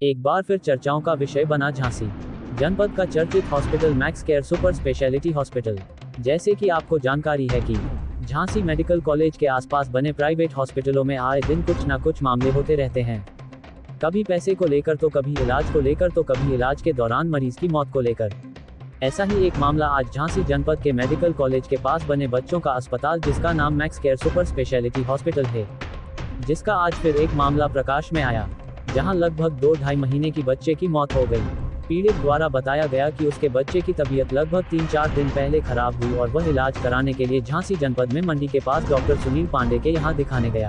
एक बार फिर चर्चाओं का विषय बना झांसी जनपद का चर्चित hospital max care super speciality hospital. जैसे कि आपको जानकारी है कि झांसी मेडिकल कॉलेज के आसपास बने प्राइवेट हॉस्पिटलों में आए दिन कुछ न कुछ मामले होते रहते हैं। कभी पैसे को लेकर तो कभी इलाज को लेकर तो कभी इलाज के दौरान मरीज की मौत को लेकर। ऐसा ही एक मामला आज झांसी जनपद के मेडिकल कॉलेज के पास बने बच्चों का अस्पताल जिसका नाम max care super speciality hospital है, जिसका आज फिर एक मामला प्रकाश में आया, जहां लगभग 2-2.5 महीने की बच्चे की मौत हो गई। पीड़ित द्वारा बताया गया कि उसके बच्चे की तबीयत लगभग 3-4 दिन पहले खराब हुई और वह इलाज कराने के लिए झांसी जनपद में मंडी के पास डॉक्टर सुनील पांडे के यहां दिखाने गया,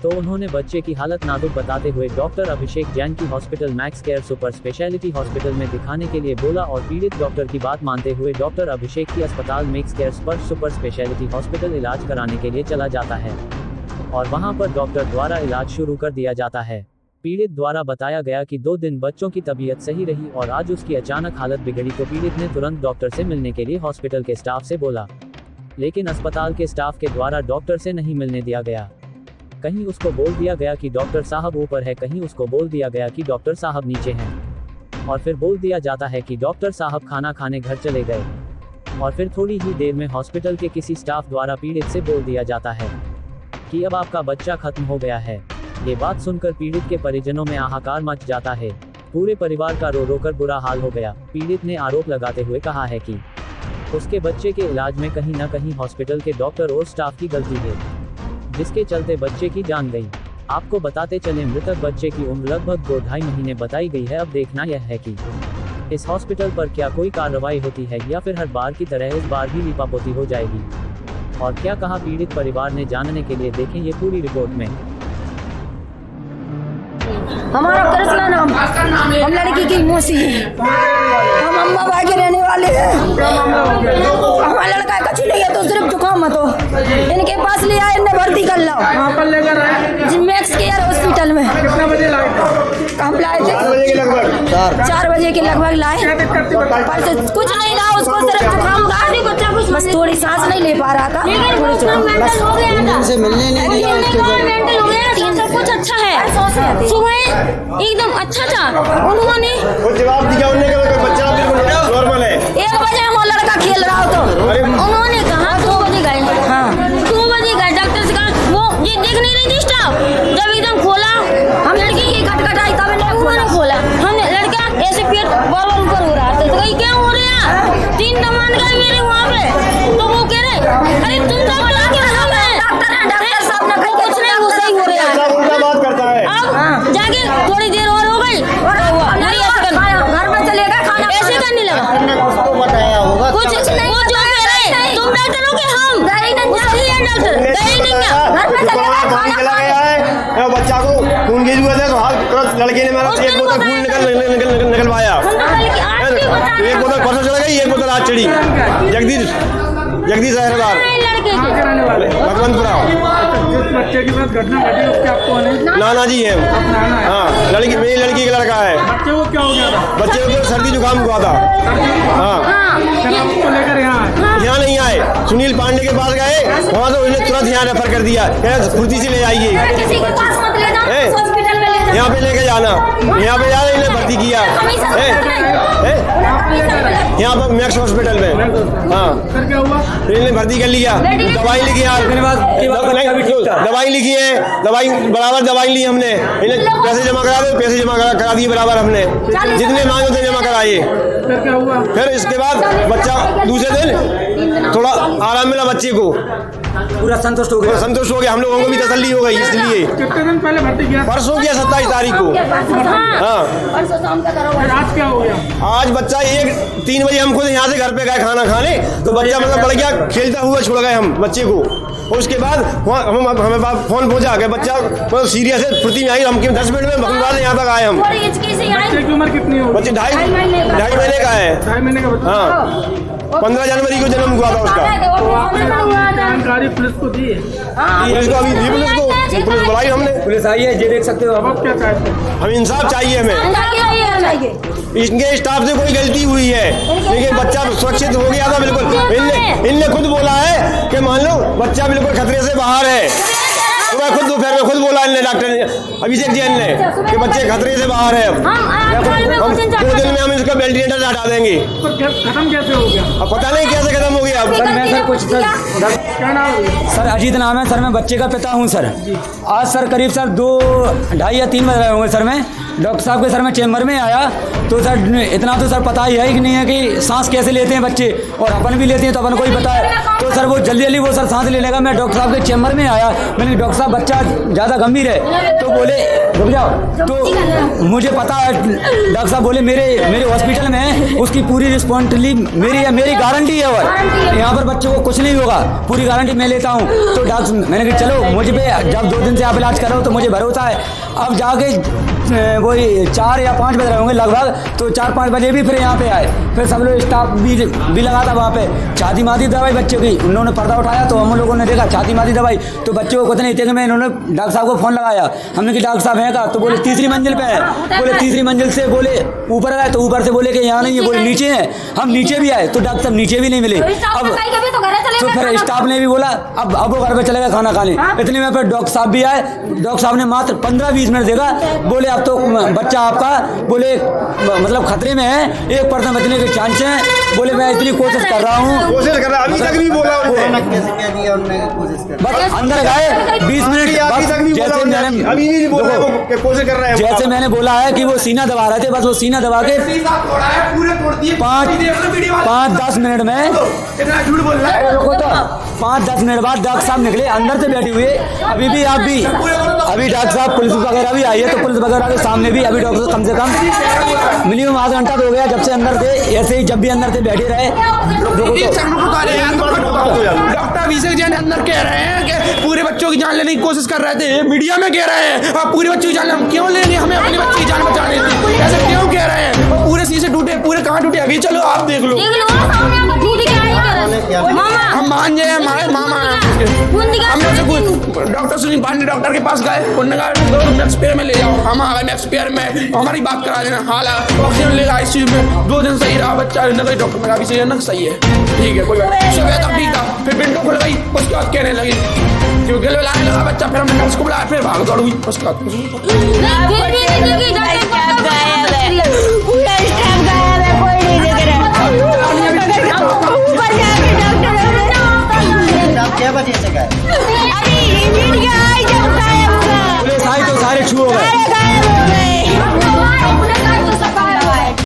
तो उन्होंने बच्चे की हालत नाजुक बताते हुए डॉक्टर अभिषेक जैन की hospital max care super speciality hospital में दिखाने के लिए बोला और पीड़ित डॉक्टर की बात मानते हुए डॉक्टर अभिषेक की अस्पताल max care super speciality hospital इलाज कराने के लिए चला जाता है और वहां पर डॉक्टर द्वारा इलाज शुरू कर दिया जाता है। पीड़ित द्वारा बताया गया कि 2 दिन बच्चों की तबीयत सही रही और आज उसकी अचानक हालत बिगड़ी तो पीड़ित ने तुरंत डॉक्टर से मिलने के लिए हॉस्पिटल के स्टाफ से बोला, लेकिन अस्पताल के स्टाफ के द्वारा डॉक्टर से नहीं मिलने दिया गया। कहीं उसको बोल दिया गया कि डॉक्टर साहब ऊपर है, कहीं उसको बोल दिया गया कि डॉक्टर साहब नीचे हैं, और फिर बोल दिया जाता है कि डॉक्टर साहब खाना खाने घर चले गए, और फिर थोड़ी ही देर में हॉस्पिटल के किसी स्टाफ द्वारा पीड़ित से बोल दिया जाता है कि अब आपका बच्चा खत्म हो गया है। ये बात सुनकर पीड़ित के परिजनों में हाहाकार मच जाता है। पूरे परिवार का रो रो कर बुरा हाल हो गया। पीड़ित ने आरोप लगाते हुए कहा है कि उसके बच्चे के इलाज में कहीं न कहीं हॉस्पिटल के डॉक्टर और स्टाफ की गलती है, जिसके चलते बच्चे की जान गई। आपको बताते चले मृतक बच्चे की उम्र लगभग 2-2.5 महीने बताई गई है। अब देखना यह है कि इस हॉस्पिटल पर क्या कोई कार्रवाई होती है या फिर हर बार की तरह इस बार भी लीपापोती हो जाएगी। और क्या कहा पीड़ित परिवार ने, जानने के लिए देखें ये पूरी रिपोर्ट में। हमारा कृष्णा नाम, हम लड़की की मौसी हैं, हम अम्मा भाई के रहने वाले हैं। हमारा लड़का कछु नहीं है तो सिर्फ जुकाम तो इनके पास ले आए, इन्हें भर्ती कर लो। कहाँ पर लेकर आए? मैक्स केयर हॉस्पिटल में। कितना बजे लाए? हम लाए थे 4 बजे के लगभग लाए। क्या दिक्कत थी? पर कुछ नहीं था, उसको सिर्फ जुकाम था, बस थोड़ी सांस नहीं ले पा रहा था, थोड़ी से मिलने नहीं दिया सब कुछ अच्छा है। सुबह एकदम अच्छा था, उन्होंने जवाब दिया, उन्होंने बच्चा बिल्कुल नॉर्मल है। 1 बजे वो लड़का खेल रहा हो तो उन्होंने कहा 2 बजे गए। हाँ 2 बजे गए, डॉक्टर से कहा वो ये देख नहीं रही स्टाफ, जब एकदम खोला हम लड़की की खटखटाई तब उन्होंने खोला, हमने लड़का ऐसे पेट बार ऊपर हो रहा था तो कहीं क्या हो रहा है, 3 दमान गए मेरे वहाँ पे, तो वो कह रहे अरे तुम तो बुला के रहा है डॉक्टर साहब ने कहीं कुछ नहीं, वो सही हो रहा है। बात करता है अब जाके थोड़ी देर और हो गई घर में चले गए, खाना ऐसे करने लगा। उसको बताया होगा कुछ नहीं, वो जो कह रहे तुम डॉक्टर हो कि हम सही है डॉक्टर गए नहीं है, घर में चले गए खाना चला गया है। बच्चा को खून गिर हुआ था तो हाल तुरंत लड़के ने मेरा एक बोतल खून निकलवाया। एक बोतल परसों चला गई, एक बोतल आज चढ़ी। जगदीश सहरदार भगवंतपुरा। जिस बच्चे के साथ घटना घटी उसके आपको नाना जी है। हाँ लड़की, मेरी लड़की का लड़का है। बच्चे को क्या हो गया था? बच्चे को सर्दी जुकाम हुआ था। हाँ उसको लेकर यहाँ नहीं आए, सुनील पांडे के पास गए, वहाँ से उन्हें तुरंत यहाँ रेफर कर दिया, फुर्ती से ले आइए, यहाँ पे लेके जाना, यहाँ पे जाना, इन्हें भर्ती किया यहाँ पर मैक्स हॉस्पिटल में। हाँ फिर क्या हुआ? फिर इन्हें भर्ती कर लिया, दवाई लिखी यार, दवाई लिखी है, दवाई बराबर दवाई ली हमने, इन्हें पैसे जमा करा दे, पैसे जमा करा दिए बराबर हमने, जितने मांगे उतने जमा कराइए। फिर क्या हुआ? फिर इसके बाद बच्चा दूसरे दिन थोड़ा आराम मिला, बच्चे को पूरा संतुष्ट हो गया। संतुष्ट हो गया, हम लोगों को भी तसल्ली हो गई। इसलिए कितने दिन पहले भर्ती किया? परसों किया 27 तारीख को। हाँ फिर आज क्या हो गया? आज बच्चा 3 बजे हम खुद यहाँ से घर पे गए खाना खाने, तो बच्चा मतलब बढ़ गया, खेलता हुआ छोड़ गए हम बच्चे को। उसके बाद हमें फोन पहुंचा के बच्चा मतलब सीरियस है, फुर्ती में आई, हम 10 मिनट में भगवान यहाँ तक आए हम। बच्चे की उम्र कितनी हो? बच्चे 2.5 महीने का है। 2.5 महीने का बच्चा। हाँ 15 जनवरी को जन्म हुआ था उसका। तो आपने जानकारी पुलिस को दी है? पुलिस को अभी दी, पुलिस बुलाई हमने, पुलिस आई है, ये देख सकते हो। अब क्या चाहते हैं? हम इंसाफ चाहिए हमें। इनके स्टाफ से कोई गलती हुई है, लेकिन बच्चा सुरक्षित हो गया था बिल्कुल। इनने खुद बोला है कि मान लो बच्चा बिल्कुल खतरे से बाहर है। हुआ है, खुद दोपहर में खुद बोला इनने, डॉक्टर ने, अभिषेक जैन ने, कि बच्चे खतरे से बाहर है। हम 2 दिन में हम इसका वेंटिलेटर से हटा देंगे। तो खत्म कैसे हो गया? अब पता नहीं कैसे खत्म हो गया। अब सर मैं सर कुछ क्या नाम है? सर अजीत नाम है सर, मैं बच्चे का पिता हूँ सर। आज सर करीब सर 2:30 या 3 बज रहे होंगे सर, मैं डॉक्टर साहब के सर मैं चेम्बर में आया तो सर इतना तो सर पता ही है कि नहीं है कि सांस कैसे लेते हैं बच्चे, और अपन भी लेते हैं तो अपन को ही पता है। तो सर वो जल्दी वो सर सांस ले लेगा। मैं डॉक्टर साहब के चेम्बर में आया, मैंने डॉक्टर साहब बच्चा ज़्यादा गंभीर है, तो बोले रुक जाओ। तो मुझे पता है, डॉक्टर साहब बोले मेरे हॉस्पिटल में उसकी पूरी रिस्पॉन्सिबिलिटी मेरी गारंटी है, और यहाँ पर बच्चों को कुछ नहीं होगा, पूरी गारंटी मैं लेता हूँ। तो डॉक्टर मैंने कहा चलो, मुझे पे जब 2 दिन से आप इलाज कर रहे हो तो मुझे भरोसा है। अब जाके वही 4 या 5 बज रहे होंगे लगभग, तो 4-5 बजे भी फिर यहाँ पे आए, फिर सब लोग स्टाफ भी लगा था वहाँ पे। छाती माती दवाई बच्चों की, उन्होंने पर्दा उठाया तो हम लोगों ने देखा छाती माती दवाई, तो बच्चों को कुछ नहीं थे। मैं इन्होंने डॉक्टर साहब को फ़ोन लगाया, हमने कि डॉक्टर साहब हैं का, तो बोले 3री मंजिल पे है। बोले 3री मंजिल से बोले ऊपर आए, तो ऊपर से बोले कि यहाँ नहीं है, बोले नीचे हैं। हम नीचे भी आए तो डॉक्टर साहब नीचे भी नहीं मिले। अब तो फिर स्टाफ ने भी बोला अब वो घर पे चले गए खाना खाने। इतने में फिर डॉक्टर साहब भी आए, डॉक्टर साहब ने मात्र 15-20 मिनट देखा, बोले अब तो बच्चा आपका बोले मतलब खतरे में है, 1% बचने के चांस हैं। बोले मैं इतनी कोशिश कर रहा हूँ, कोशिश कर रहा, अभी तक नहीं बोला उन्होंने। बस अंदर गए 20 मिनट, जैसे मैंने अभी नहीं बोला वो कि कोशिश कर रहे हैं। जैसे मैंने बोला है कि वो सीना दबा रहे थे, बस वो सीना दबा के 5-10 मिनट में, इतना झूठ बोल रहा है। 5-10 मिनट बाद डॉक्टर साहब निकले अंदर से बैठे हुए। अभी भी आप भी अभी डॉक्टर साहब पुलिस वगैरह भी आई है, तो पुलिस वगैरह के सामने भी अभी डॉक्टर कम से कम मिनिमम आधा घंटा तो हो गया जब से अंदर थे। ऐसे ही जब भी अंदर से बैठे रहे। डॉक्टर अभिषेक जैन अंदर कह रहे हैं कि पूरे बच्चों की जान लेने की कोशिश कर रहे थे, मीडिया में कह रहे हैं आप पूरे बच्चों की जान क्यों लेंगे, हमें अपने बच्चे की जान बचानी थी, ऐसे क्यों कह रहे हैं? पूरे शीशे टूटे, पूरे कहाँ टूटे अभी चलो आप देख लो। हम मान जाए हमारे मामा हम लोग से कुछ डॉक्टर सुनील पांडे डॉक्टर के पास गए, उन्होंने कहा मैक्स पेयर में ले जाओ। हम आ गए मैक्स पेयर में, हमारी बात करा देना, हालात ऑक्सीजन लेगा ICU में। 2 दिन सही रहा बच्चा, डॉक्टर मेरा भी सही है ना, सही है ठीक है कोई बात नहीं। सुबह तक ठीक था, फिर विंडो खुल गई, उसके बाद कहने लगी क्योंकि लाने लगा बच्चा, फिर हमने नर्स को बुलाया, फिर भाग दौड़ हुई। उसके बाद क्या बजे